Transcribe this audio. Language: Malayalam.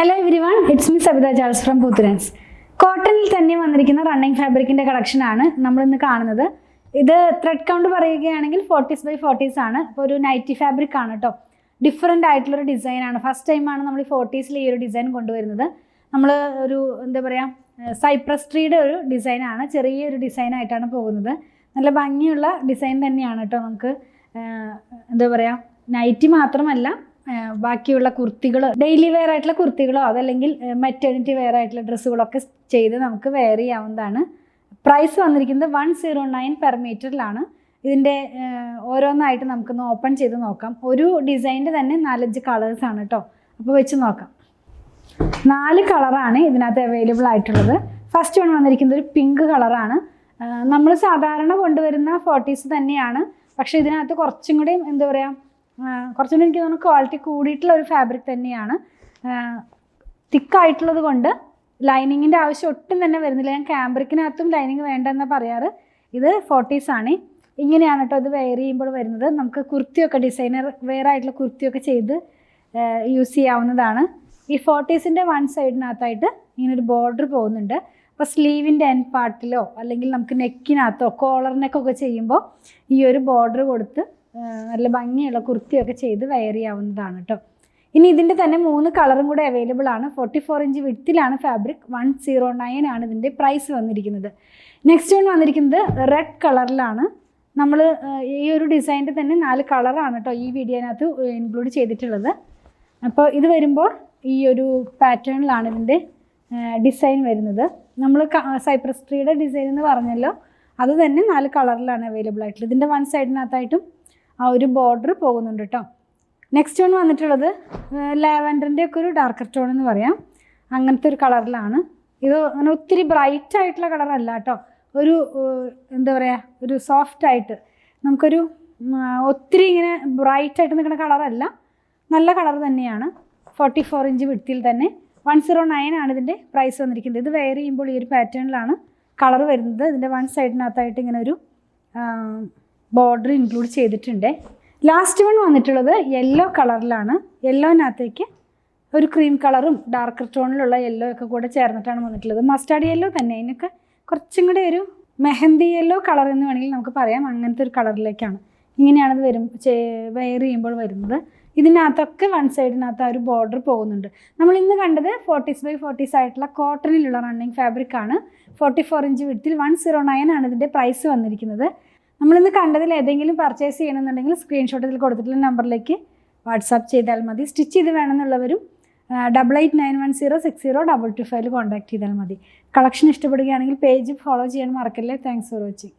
Hello everyone, it's me Sabitha Charles from പൂത്തുരാൻസ്. കോട്ടണിൽ തന്നെ വന്നിരിക്കുന്ന റണ്ണിങ് ഫാബ്രിക്കിൻ്റെ കളക്ഷനാണ് നമ്മളിന്ന് കാണുന്നത്. ഇത് ത്രെഡ് കൗണ്ട് പറയുകയാണെങ്കിൽ 40s ആണ്. അപ്പോൾ ഒരു നൈറ്റി ഫാബ്രിക് ആണ് കേട്ടോ. ഡിഫറെൻ്റ് ആയിട്ടുള്ളൊരു ഡിസൈനാണ്. ഫസ്റ്റ് ടൈമാണ് നമ്മൾ ഈ 40s ഈ ഒരു ഡിസൈൻ കൊണ്ടുവരുന്നത്. നമ്മൾ ഒരു എന്താ പറയുക, സൈപ്രസ് ട്രീയുടെ ഒരു ഡിസൈനാണ്. ചെറിയൊരു ഡിസൈനായിട്ടാണ് പോകുന്നത്. നല്ല ഭംഗിയുള്ള ഡിസൈൻ തന്നെയാണ് കേട്ടോ. നമുക്ക് എന്താ പറയുക, നൈറ്റി മാത്രമല്ല, ബാക്കിയുള്ള കുർത്തികൾ, ഡെയിലി വെയർ ആയിട്ടുള്ള കുർത്തികളോ അതല്ലെങ്കിൽ മെറ്റേണിറ്റി വെയർ ആയിട്ടുള്ള ഡ്രസ്സുകളൊക്കെ ചെയ്ത് നമുക്ക് വെയർ ചെയ്യാവുന്നതാണ്. പ്രൈസ് വന്നിരിക്കുന്നത് 109 പെർ മീറ്ററിലാണ്. ഇതിൻ്റെ ഓരോന്നായിട്ട് നമുക്കൊന്ന് ഓപ്പൺ ചെയ്ത് നോക്കാം. ഒരു ഡിസൈനിൻ്റെ തന്നെ 4-5 കളേഴ്സാണ് കേട്ടോ. അപ്പോൾ വെച്ച് നോക്കാം. 4 കളറാണ് ഇതിനകത്ത് അവൈലബിൾ ആയിട്ടുള്ളത്. ഫസ്റ്റ് വൺ വന്നിരിക്കുന്നത് ഒരു പിങ്ക് കളറാണ്. നമ്മൾ സാധാരണ കൊണ്ടുവരുന്ന 40s തന്നെയാണ്. പക്ഷേ ഇതിനകത്ത് കുറച്ചും കൂടി എന്താ പറയുക, കുറച്ചുകൂടി എനിക്ക് തോന്നുന്നു ക്വാളിറ്റി കൂടിയിട്ടുള്ള ഒരു ഫാബ്രിക് തന്നെയാണ്. തിക്കായിട്ടുള്ളത് കൊണ്ട് ലൈനിങ്ങിൻ്റെ ആവശ്യം ഒട്ടും തന്നെ വരുന്നില്ല. ഞാൻ ക്യാമ്പ്രിക്കിനകത്തും ലൈനിങ് വേണ്ടെന്നാണ് പറയാറ്. ഇത് 40s ആണ്. ഇങ്ങനെയാണ് കേട്ടോ ഇത് വെയർ ചെയ്യുമ്പോൾ വരുന്നത്. നമുക്ക് കുർത്തിയൊക്കെ ഡിസൈനർ വെയർ ആയിട്ടുള്ള കുർത്തിയൊക്കെ ചെയ്ത് യൂസ് ചെയ്യാവുന്നതാണ്. ഈ 40siൻ്റെ വൺ സൈഡിനകത്തായിട്ട് ഇങ്ങനൊരു ബോർഡർ പോകുന്നുണ്ട്. അപ്പോൾ സ്ലീവിൻ്റെ എൻഡ് പാർട്ടിലോ അല്ലെങ്കിൽ നമുക്ക് നെക്കിനകത്തോ കോളർ നെക്കൊക്കെ ചെയ്യുമ്പോൾ ഈ ഒരു ബോർഡർ കൊടുത്ത് നല്ല ഭംഗിയുള്ള കുർത്തിയൊക്കെ ചെയ്ത് വെയർ ചെയ്യാവുന്നതാണ് കേട്ടോ. ഇനി ഇതിൻ്റെ തന്നെ 3 കളറും കൂടെ അവൈലബിൾ ആണ്. 44 ഇഞ്ച് വിഡ്ത്തിലാണ് ഫാബ്രിക്. 109 ആണ് ഇതിൻ്റെ പ്രൈസ് വന്നിരിക്കുന്നത്. നെക്സ്റ്റ് വൺ വന്നിരിക്കുന്നത് റെഡ് കളറിലാണ്. നമ്മൾ ഈ ഒരു ഡിസൈനിൻ്റെ തന്നെ 4 കളറാണ് കേട്ടോ ഈ വീഡിയോനകത്ത് ഇൻക്ലൂഡ് ചെയ്തിട്ടുള്ളത്. അപ്പോൾ ഇത് വരുമ്പോൾ ഈ ഒരു പാറ്റേണിലാണ് ഇതിൻ്റെ ഡിസൈൻ വരുന്നത്. നമ്മൾ സൈപ്രസ് ട്രീയുടെ ഡിസൈൻ എന്ന് പറഞ്ഞല്ലോ, അത് തന്നെ 4 കളറിലാണ് അവൈലബിൾ ആയിട്ടുള്ളത്. ഇതിൻ്റെ വൺ സൈഡിനകത്തായിട്ടും ആ ഒരു ബോർഡർ പോകുന്നുണ്ട് കേട്ടോ. നെക്സ്റ്റ് വൺ വന്നിട്ടുള്ളത് ലാവൻഡറിൻ്റെ ഒക്കെ ഒരു ഡാർക്കർ ടോൺ എന്ന് പറയാം, അങ്ങനത്തെ ഒരു കളറിലാണ്. ഇത് അങ്ങനെ ഒത്തിരി ബ്രൈറ്റ് ആയിട്ടുള്ള കളറല്ല കേട്ടോ. ഒരു എന്താ പറയുക, ഒരു സോഫ്റ്റായിട്ട് നമുക്കൊരു ഒത്തിരി ഇങ്ങനെ ബ്രൈറ്റ് ആയിട്ട് നിൽക്കുന്ന കളറല്ല, നല്ല കളർ തന്നെയാണ്. 44 ഇഞ്ച് വിഡ്ത്തിൽ തന്നെ 109 ആണ് ഇതിൻ്റെ പ്രൈസ് വന്നിരിക്കുന്നത്. ഇത് വെയർ ചെയ്യുമ്പോൾ ഈ ഒരു പാറ്റേണിലാണ് കളർ വരുന്നത്. ഇതിൻ്റെ വൺ സൈഡിനകത്തായിട്ട് ഇങ്ങനെ ഒരു ബോർഡർ ഇൻക്ലൂഡ് ചെയ്തിട്ടുണ്ട്. ലാസ്റ്റ് വൺ വന്നിട്ടുള്ളത് യെല്ലോ കളറിലാണ്. യെല്ലോനകത്തേക്ക് ഒരു ക്രീം കളറും ഡാർക്കർ ടോണിലുള്ള യെല്ലോ ഒക്കെ കൂടെ ചേർന്നിട്ടാണ് വന്നിട്ടുള്ളത്. മസ്റ്റാർഡ് യെല്ലോ തന്നെ, അതിനൊക്കെ കുറച്ചും കൂടെ ഒരു മെഹന്തി യെല്ലോ കളർ എന്ന് വേണമെങ്കിൽ നമുക്ക് പറയാം. അങ്ങനത്തെ ഒരു കളറിലേക്കാണ് ഇങ്ങനെയാണത് വെയർ ചെയ്യുമ്പോൾ വരുന്നത്. ഇതിനകത്തൊക്കെ വൺ സൈഡിനകത്ത് ആ ഒരു ബോർഡർ പോകുന്നുണ്ട്. നമ്മൾ ഇന്ന് കണ്ടത് 40s ആയിട്ടുള്ള കോട്ടണിലുള്ള റണ്ണിങ് ഫാബ്രിക് ആണ്. 44 ഇഞ്ച് വിഡ്ത്തിൽ 109 ആണ് ഇതിൻ്റെ പ്രൈസ് വന്നിരിക്കുന്നത്. നമ്മളിന്ന് കണ്ടതിൽ ഏതെങ്കിലും പർച്ചേസ് ചെയ്യണമെന്നുണ്ടെങ്കിൽ സ്ക്രീൻഷോട്ടിൽ കൊടുത്തിട്ടുള്ള നമ്പറിലേക്ക് വാട്സാപ്പ് ചെയ്താൽ മതി. സ്റ്റിച്ച് ചെയ്ത് വേണമെന്നുള്ളവരും 8891060225 കോൺടാക്ട് ചെയ്താൽ മതി. കളക്ഷൻ ഇഷ്ടപ്പെടുകയാണെങ്കിൽ പേജ് ഫോളോ ചെയ്യാൻ മറക്കല്ലേ. Thanks for watching.